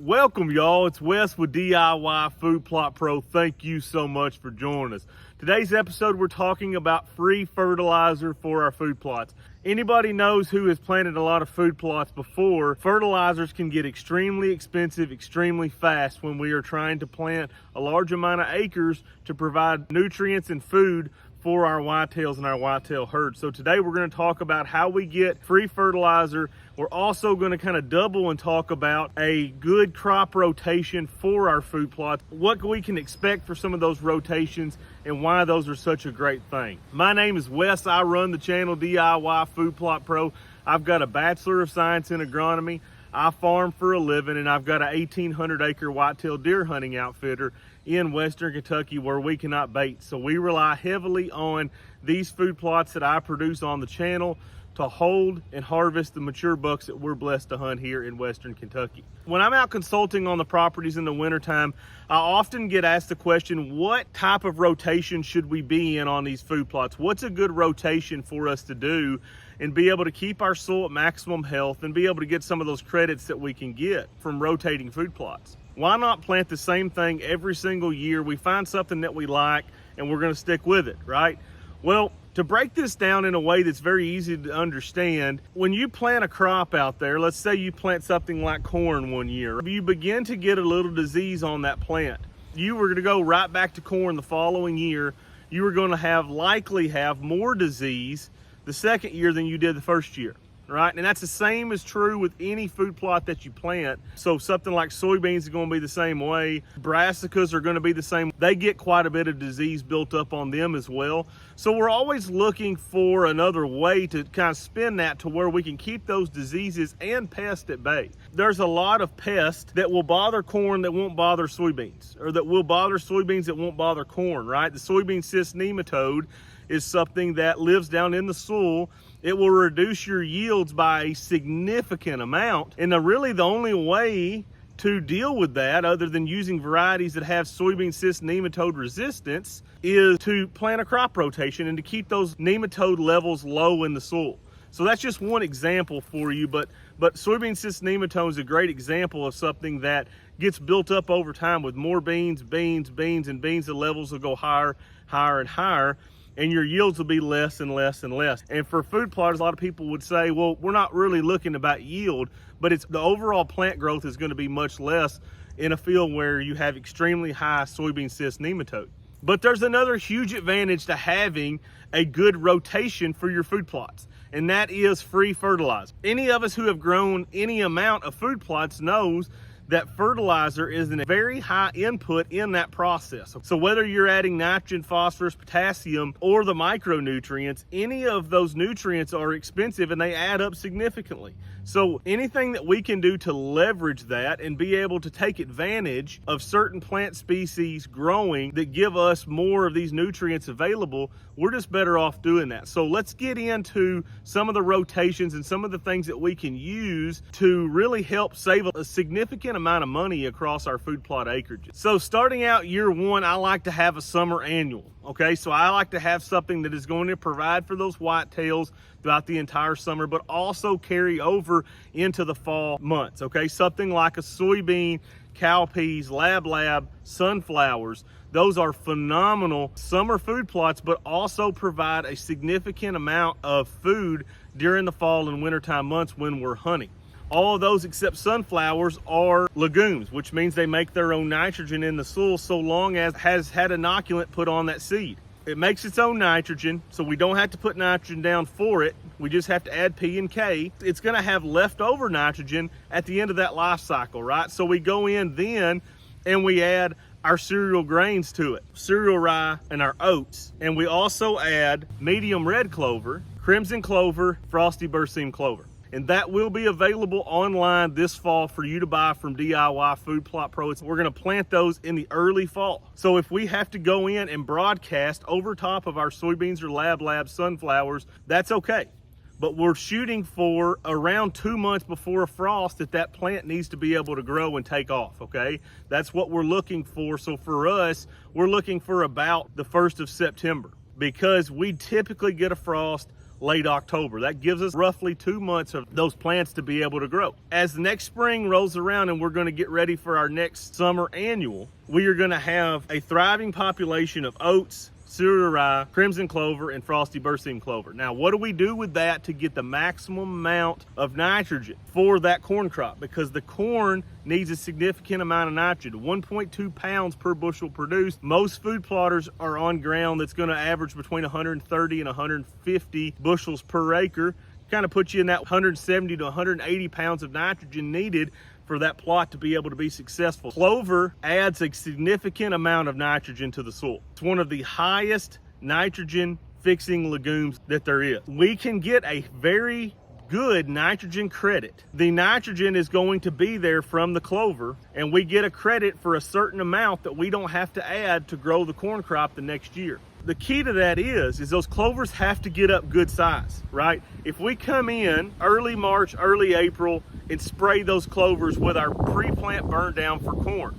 Welcome, y'all. It's Wes with DIY Food Plot Pro. Thank you so much for joining us. Today's episode, we're talking about free fertilizer for our food plots. Anybody knows who has planted a lot of food plots before, fertilizers can get extremely expensive, extremely fast when we are trying to plant a large amount of acres to provide nutrients and food for our whitetails and our whitetail herd. So today we're going to talk about how we get free fertilizer. We're also going to kind of double and talk about a good crop rotation for our food plots, what we can expect for some of those rotations and why those are such a great thing. My name is Wes. I run the channel DIY Food Plot Pro. I've got a Bachelor of Science in Agronomy. I farm for a living, and I've got a 1,800 acre whitetail deer hunting outfitter in Western Kentucky where we cannot bait. So we rely heavily on these food plots that I produce on the channel to hold and harvest the mature bucks that we're blessed to hunt here in Western Kentucky. When I'm out consulting on the properties in the wintertime, I often get asked the question, what type of rotation should we be in on these food plots? What's a good rotation for us to do and be able to keep our soil at maximum health and be able to get some of those credits that we can get from rotating food plots? Why not plant the same thing every single year? We find something that we like and we're going to stick with it, right? Well, to break this down in a way that's very easy to understand, when you plant a crop out there, let's say you plant something like corn one year, you begin to get a little disease on that plant. You were going to go right back to corn the following year. You were going to likely have more disease the second year than you did the first year. Right? And that's the same is true with any food plot that you plant. So something like soybeans is going to be the same way. Brassicas are going to be the same. They get quite a bit of disease built up on them as well. So we're always looking for another way to kind of spin that to where we can keep those diseases and pests at bay. There's a lot of pests that will bother corn that won't bother soybeans, or that will bother soybeans that won't bother corn, right? The soybean cyst nematode is something that lives down in the soil. It will reduce your yields by a significant amount. And really the only way to deal with that, other than using varieties that have soybean cyst nematode resistance, is to plant a crop rotation and to keep those nematode levels low in the soil. So that's just one example for you, but soybean cyst nematode is a great example of something that gets built up over time with more beans. The levels will go higher and higher, and your yields will be less and less and less. And for food plotters, a lot of people would say, well, we're not really looking about yield, but it's the overall plant growth is going to be much less in a field where you have extremely high soybean cyst nematode. But there's another huge advantage to having a good rotation for your food plots, and that is free fertilizer. Any of us who have grown any amount of food plots knows that fertilizer is a very high input in that process. So whether you're adding nitrogen, phosphorus, potassium, or the micronutrients, any of those nutrients are expensive and they add up significantly. So anything that we can do to leverage that and be able to take advantage of certain plant species growing that give us more of these nutrients available, we're just better off doing that. So let's get into some of the rotations and some of the things that we can use to really help save a significant amount of money across our food plot acreages. So starting out year one, I like to have a summer annual. Okay, so I like to have something that is going to provide for those whitetails throughout the entire summer, but also carry over into the fall months. Okay, something like a soybean, cowpeas, lab, sunflowers. Those are phenomenal summer food plots, but also provide a significant amount of food during the fall and wintertime months when we're hunting. All of those except sunflowers are legumes, which means they make their own nitrogen in the soil so long as it has had inoculant put on that seed. It makes its own nitrogen, so we don't have to put nitrogen down for it. We just have to add P and K. It's going to have leftover nitrogen at the end of that life cycle, right? So we go in then and we add our cereal grains to it, cereal rye and our oats. And we also add medium red clover, crimson clover, frosty berseem clover. And that will be available online this fall for you to buy from DIY Food Plot Pro. We're going to plant those in the early fall. So if we have to go in and broadcast over top of our soybeans or lab sunflowers, that's okay. But we're shooting for around 2 months before a frost that plant needs to be able to grow and take off, okay? That's what we're looking for. So for us, we're looking for about the 1st of September, because we typically get a frost late October. That gives us roughly 2 months of those plants to be able to grow. As the next spring rolls around and we're going to get ready for our next summer annual, we are going to have a thriving population of oats, cereal rye, crimson clover, and frosty berseem clover. Now, what do we do with that to get the maximum amount of nitrogen for that corn crop? Because the corn needs a significant amount of nitrogen, 1.2 pounds per bushel produced. Most food plotters are on ground that's going to average between 130 and 150 bushels per acre. Kind of puts you in that 170 to 180 pounds of nitrogen needed for that plot to be able to be successful. Clover adds a significant amount of nitrogen to the soil. It's one of the highest nitrogen fixing legumes that there is. We can get a very good nitrogen credit. The nitrogen is going to be there from the clover, and we get a credit for a certain amount that we don't have to add to grow the corn crop the next year. The key to that is those clovers have to get up good size, right? If we come in early March, early April, and spray those clovers with our pre-plant burn down for corn,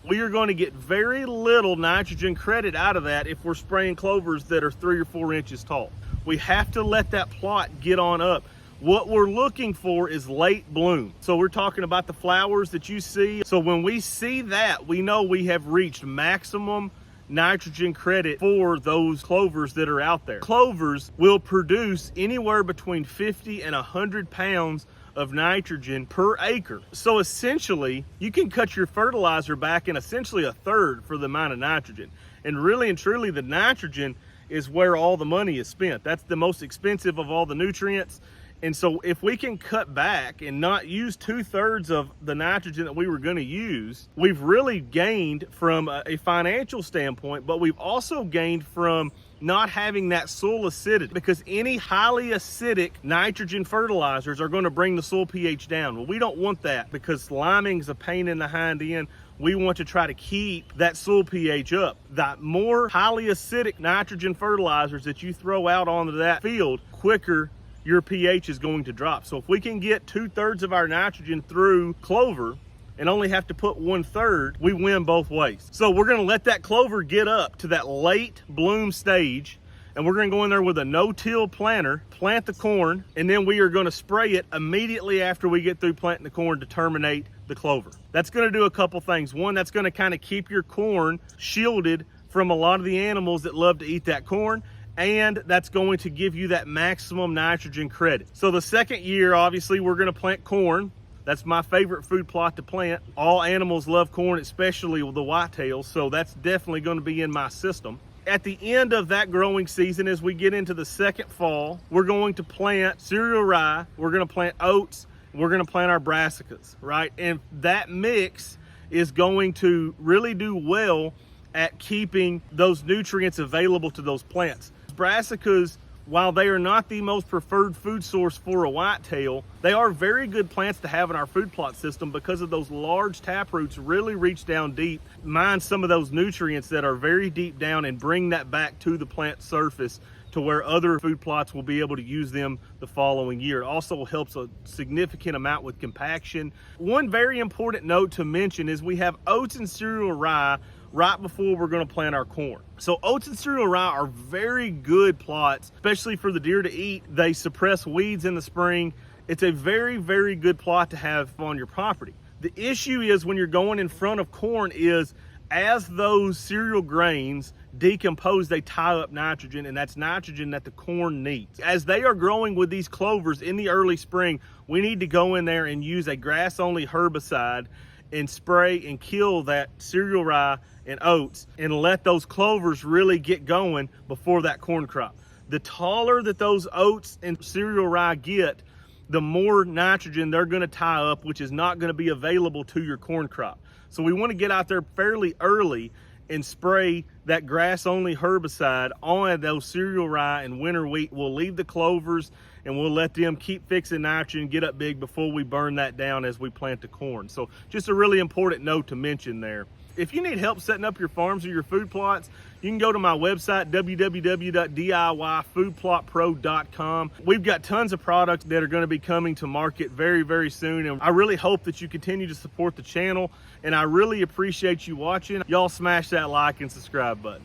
we are going to get very little nitrogen credit out of that if we're spraying clovers that are 3 or 4 inches tall. We have to let that plot get on up. What we're looking for is late bloom. So we're talking about the flowers that you see. So when we see that, we know we have reached maximum nitrogen credit for those clovers that are out there. Clovers will produce anywhere between 50 and 100 pounds of nitrogen per acre. So essentially, you can cut your fertilizer back in essentially a third for the amount of nitrogen. And really and truly, the nitrogen is where all the money is spent. That's the most expensive of all the nutrients. And so if we can cut back and not use 2/3 of the nitrogen that we were going to use, we've really gained from a financial standpoint, but we've also gained from not having that soil acidity, because any highly acidic nitrogen fertilizers are going to bring the soil pH down. Well, we don't want that, because liming is a pain in the hind end. We want to try to keep that soil pH up. The more highly acidic nitrogen fertilizers that you throw out onto that field, quicker your pH is going to drop. So if we can get 2/3 of our nitrogen through clover and only have to put 1/3, we win both ways. So we're gonna let that clover get up to that late bloom stage, and we're gonna go in there with a no-till planter, plant the corn, and then we are gonna spray it immediately after we get through planting the corn to terminate the clover. That's gonna do a couple things. One, that's gonna kind of keep your corn shielded from a lot of the animals that love to eat that corn, and that's going to give you that maximum nitrogen credit. So the second year, obviously, we're gonna plant corn. That's my favorite food plot to plant. All animals love corn, especially with the whitetails, so that's definitely gonna be in my system. At the end of that growing season, as we get into the second fall, we're going to plant cereal rye, we're gonna plant oats, we're gonna plant our brassicas, right? And that mix is going to really do well at keeping those nutrients available to those plants. Brassicas, while they are not the most preferred food source for a whitetail, they are very good plants to have in our food plot system because of those large tap roots really reach down deep, mine some of those nutrients that are very deep down, and bring that back to the plant surface to where other food plots will be able to use them the following year. It also helps a significant amount with compaction. One very important note to mention is we have oats and cereal rye right before we're going to plant our corn. So oats and cereal rye are very good plots, especially for the deer to eat. They suppress weeds in the spring. It's a very, very good plot to have on your property. The issue is when you're going in front of corn is as those cereal grains decompose, they tie up nitrogen, and that's nitrogen that the corn needs. As they are growing with these clovers in the early spring, we need to go in there and use a grass-only herbicide and spray and kill that cereal rye and oats and let those clovers really get going before that corn crop. The taller that those oats and cereal rye get, the more nitrogen they're going to tie up, which is not going to be available to your corn crop. So we want to get out there fairly early and spray that grass-only herbicide on those cereal rye and winter wheat. We'll leave the clovers and we'll let them keep fixing nitrogen, get up big before we burn that down as we plant the corn. So just a really important note to mention there. If you need help setting up your farms or your food plots, you can go to my website, www.diyfoodplotpro.com. We've got tons of products that are going to be coming to market very, very soon. And I really hope that you continue to support the channel. And I really appreciate you watching. Y'all smash that like and subscribe button.